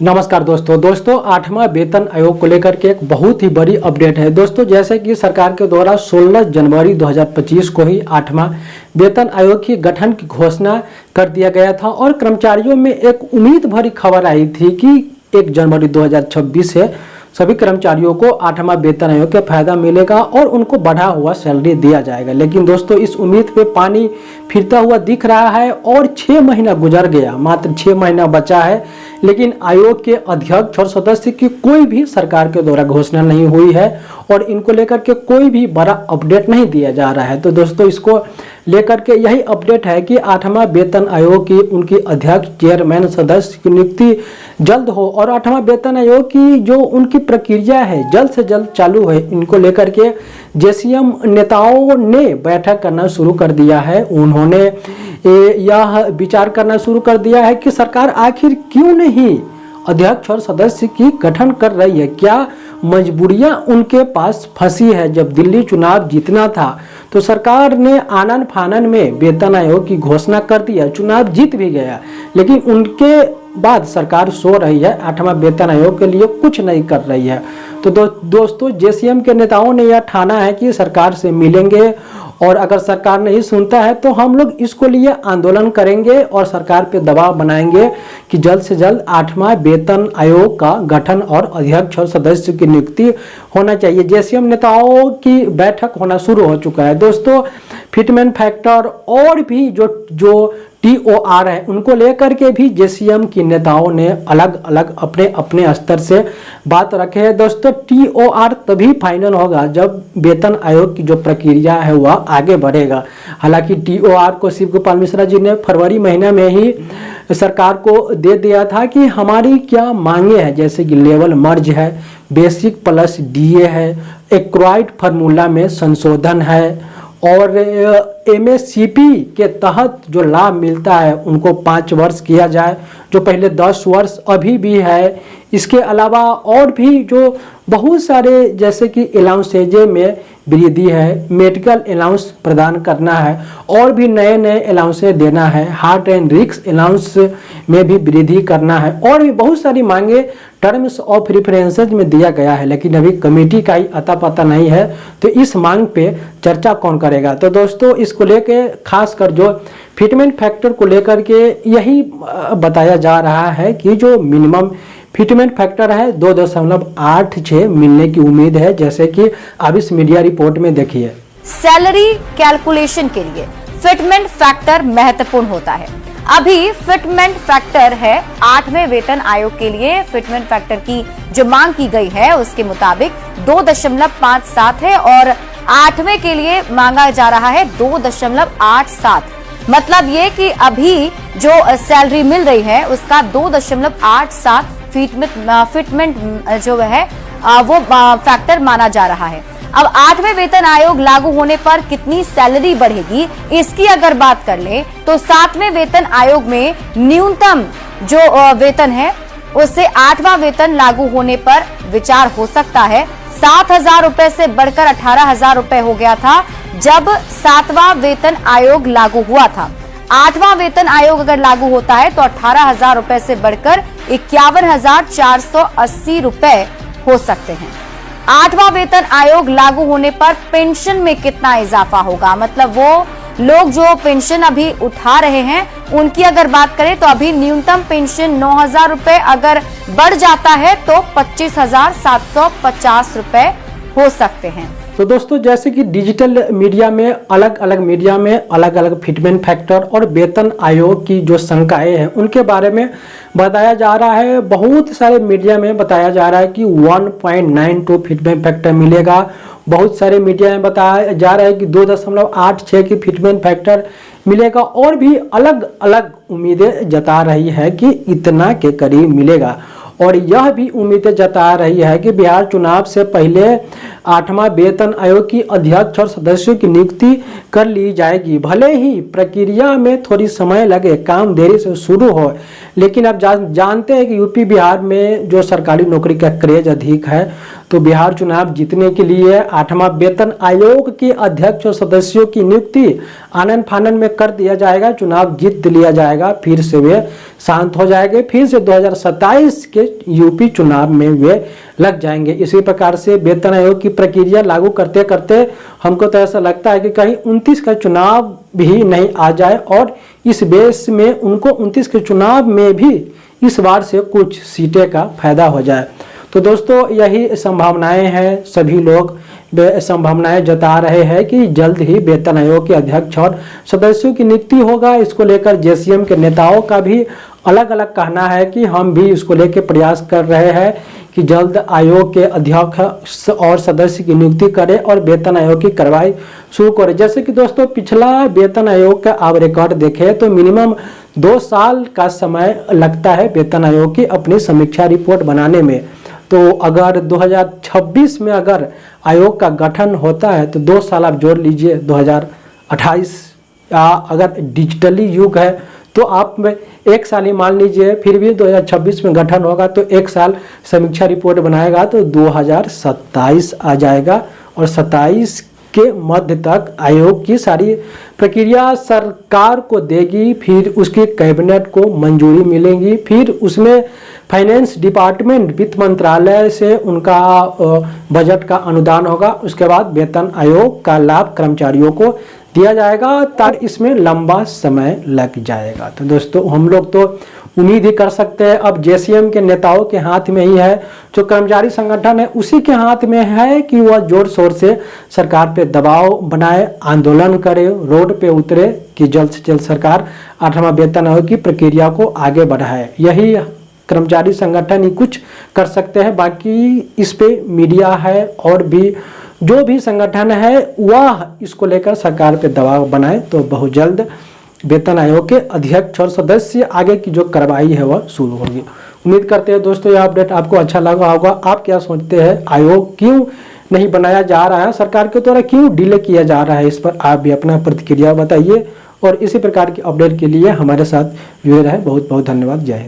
नमस्कार दोस्तों 8वां वेतन आयोग को लेकर के एक बहुत ही बड़ी अपडेट है दोस्तों। जैसे कि सरकार के द्वारा 16 जनवरी 2025 को ही 8वां वेतन आयोग की गठन की घोषणा कर दिया गया था और कर्मचारियों में एक उम्मीद भरी खबर आई थी कि 1 जनवरी 2026 से सभी कर्मचारियों को 8वां वेतन आयोग का फायदा मिलेगा और उनको बढ़ा हुआ सैलरी दिया जाएगा। लेकिन दोस्तों इस उम्मीद पे पानी फिरता हुआ दिख रहा है और 6 महीना गुजर गया, मात्र 6 महीना बचा है, लेकिन आयोग के अध्यक्ष और सदस्य की कोई भी सरकार के द्वारा घोषणा नहीं हुई है और इनको लेकर के कोई भी बड़ा अपडेट नहीं दिया जा रहा है। तो दोस्तों इसको लेकर के यही अपडेट है कि 8वां वेतन आयोग की उनकी अध्यक्ष, चेयरमैन, सदस्य की नियुक्ति जल्द हो और 8वां वेतन आयोग की जो उनकी प्रक्रिया है जल्द से जल्द चालू है। इनको लेकर के जेसीएम नेताओं ने बैठक करना शुरू कर दिया है। उन्होंने यह विचार करना शुरू कर दिया है कि सरकार आखिर क्यों नहीं अध्यक्ष और सदस्य की गठन कर रही है, क्या मजबूरियां उनके पास फंसी है। जब दिल्ली चुनाव जीतना था तो सरकार ने आनन फानन में वेतन आयोग की घोषणा कर दिया, चुनाव जीत भी गया, लेकिन उनके बाद सरकार सो रही है, 8वां वेतन आयोग के लिए कुछ नहीं कर रही है। तो दोस्तों जेसीएम के नेताओं ने यह ठाना है कि सरकार से मिलेंगे और अगर सरकार नहीं सुनता है तो हम लोग इसको लिए आंदोलन करेंगे और सरकार पे दबाव बनाएंगे कि जल्द से जल्द 8वां वेतन आयोग का गठन और अध्यक्ष और सदस्य की नियुक्ति होना चाहिए। जेसीएम नेताओं की बैठक होना शुरू हो चुका है दोस्तों। फिटमेंट फैक्टर और भी जो टीओआर है उनको लेकर के भी जेसीएम की नेताओं ने अलग अलग अपने अपने स्तर से बात रखे है दोस्तों। टीओआर तभी फाइनल होगा जब वेतन आयोग की जो प्रक्रिया है वह आगे बढ़ेगा। हालांकि टीओआर को शिव गोपाल मिश्रा जी ने फरवरी महीने में ही सरकार को दे दिया था कि हमारी क्या मांगे हैं, जैसे कि लेवल मर्ज है, बेसिक प्लस डीए है, एक्वायर्ड फार्मूला में संशोधन है और एमएससीपी के तहत जो लाभ मिलता है उनको 5 वर्ष किया जाए, जो पहले 10 वर्ष अभी भी है। इसके अलावा और भी जो बहुत सारे जैसे कि अलाउंसेज में वृद्धि है, मेडिकल अलाउंस प्रदान करना है और भी नए नए अलाउंसेज देना है, हार्ट एंड रिस्क अलाउंस में भी वृद्धि करना है और भी बहुत सारी मांगे टर्म्स ऑफ रेफरेंसेज में दिया गया है। लेकिन अभी कमेटी का ही अता पता नहीं है तो इस मांग पे चर्चा कौन करेगा। तो दोस्तों इसको लेके खासकर जो फिटमेंट फैक्टर को लेकर के यही बताया जा रहा है कि जो मिनिमम फिटमेंट फैक्टर है 2.86 मिलने की उम्मीद है, जैसे कि अब इस मीडिया रिपोर्ट में देखिए। सैलरी कैलकुलेशन के लिए फिटमेंट फैक्टर महत्वपूर्ण होता है। अभी फिटमेंट फैक्टर है 8वें वेतन आयोग के लिए फिटमेंट फैक्टर की जो मांग की गई है उसके मुताबिक 2.57 है और 8वें के लिए मांगा जा रहा है 2.87। मतलब ये कि अभी जो सैलरी मिल रही है उसका 2.87 फिटमेंट जो है वो फैक्टर माना जा रहा है। अब 8वें वेतन आयोग लागू होने पर कितनी सैलरी बढ़ेगी इसकी अगर बात कर ले तो 7वें वेतन आयोग में न्यूनतम जो वेतन है उससे 8वां वेतन लागू होने पर विचार हो सकता है। 7,000 रुपए से बढ़कर 18,000 रुपए हो गया था जब 7वां वेतन आयोग लागू हुआ था। 8वां वेतन आयोग अगर लागू होता है तो 18,000 रुपए से बढ़कर 51,480 रुपए हो सकते हैं। 8वां वेतन आयोग लागू होने पर पेंशन में कितना इजाफा होगा, मतलब वो लोग जो पेंशन अभी उठा रहे हैं उनकी अगर बात करें तो अभी न्यूनतम पेंशन 9,000 रुपए अगर बढ़ जाता है तो 25,750 रुपए हो सकते हैं। तो दोस्तों जैसे कि डिजिटल मीडिया में अलग अलग फिटमेंट फैक्टर और वेतन आयोग की जो शंकाएं हैं उनके बारे में बताया जा रहा है। बहुत सारे मीडिया में बताया जा रहा है कि 1.92 फिटमेंट फैक्टर मिलेगा। बहुत सारे मीडिया में बताया जा रहा है कि 2.86 की फिटमेंट फैक्टर मिलेगा और भी अलग अलग उम्मीदें जता रही है कि इतना के करीब मिलेगा। और यह भी उम्मीदें जता रही है कि बिहार चुनाव से पहले 8वां वेतन आयोग की अध्यक्ष और सदस्यों की नियुक्ति कर ली जाएगी। भले ही प्रक्रिया में थोड़ी समय लगे, काम देरी से शुरू हो, लेकिन आप जानते हैं कि यूपी बिहार में जो सरकारी नौकरी का क्रेज अधिक है, तो बिहार चुनाव जीतने के लिए 8वां वेतन आयोग के अध्यक्ष और सदस्यों की नियुक्ति आनन फानन में कर दिया जाएगा। चुनाव जीत लिया जाएगा, फिर से वे शांत हो जाएंगे, फिर से 2027 के यूपी चुनाव में वे लग जाएंगे। इसी प्रकार से वेतन आयोग की प्रक्रिया लागू करते करते हमको तो ऐसा लगता है कि कहीं 29 का चुनाव भी नहीं आ जाए और इस बेस में उनको 29 के चुनाव में भी इस बार से कुछ सीटें का फायदा हो जाए। तो दोस्तों यही संभावनाएं हैं, सभी लोग संभावनाएं जता रहे हैं कि जल्द ही वेतन आयोग के अध्यक्ष और सदस्यों की नियुक्ति होगा। इसको लेकर जेसीएम के नेताओं का भी अलग अलग कहना है कि हम भी इसको लेकर प्रयास कर रहे हैं कि जल्द आयोग के अध्यक्ष और सदस्य की नियुक्ति करें और वेतन आयोग की कार्रवाई शुरू करें। जैसे कि दोस्तों पिछला वेतन आयोग का आप रिकॉर्ड देखें तो मिनिमम 2 साल का समय लगता है वेतन आयोग की अपनी समीक्षा रिपोर्ट बनाने में। तो अगर 2026 में अगर आयोग का गठन होता है तो 2 साल आप जोड़ लीजिए 2028, या अगर डिजिटली युग है तो आप में 1 साल ही मान लीजिए, फिर भी 2026 में गठन होगा तो 1 साल समीक्षा रिपोर्ट बनाएगा तो 2027 आ जाएगा और 27 के मध्य तक आयोग की सारी प्रक्रिया सरकार को देगी, फिर उसके कैबिनेट को मंजूरी मिलेगी, फिर उसमें फाइनेंस डिपार्टमेंट वित्त मंत्रालय से उनका बजट का अनुदान होगा। उसके बाद वेतन आयोग का लाभ कर्मचारियों को दिया जाएगा, ताकि इसमें लंबा समय लग जाएगा। तो दोस्तों हम लोग तो उम्मीद ही कर सकते हैं, अब जेसीएम के नेताओं के हाथ में ही है, जो कर्मचारी संगठन है उसी के हाथ में है कि वह जोर शोर से सरकार पे दबाव बनाए, आंदोलन करे, रोड पे उतरे कि जल्द से जल्द सरकार 8वां वेतन आयोग की प्रक्रिया को आगे बढ़ाए। यही कर्मचारी संगठन ही कुछ कर सकते हैं, बाकी इस पे मीडिया है और भी जो भी संगठन है वह इसको लेकर सरकार पे दबाव बनाए तो बहुत जल्द वेतन आयोग के अध्यक्ष और सदस्य आगे की जो कार्रवाई है वह शुरू होगी। उम्मीद करते हैं दोस्तों यह अपडेट आपको अच्छा लगा होगा। आप क्या सोचते हैं, आयोग क्यों नहीं बनाया जा रहा है, सरकार के द्वारा क्यों डिले किया जा रहा है, इस पर आप भी अपना प्रतिक्रिया बताइए और इसी प्रकार की अपडेट के लिए हमारे साथ जुड़े रहें। बहुत बहुत धन्यवाद। जय हिंद।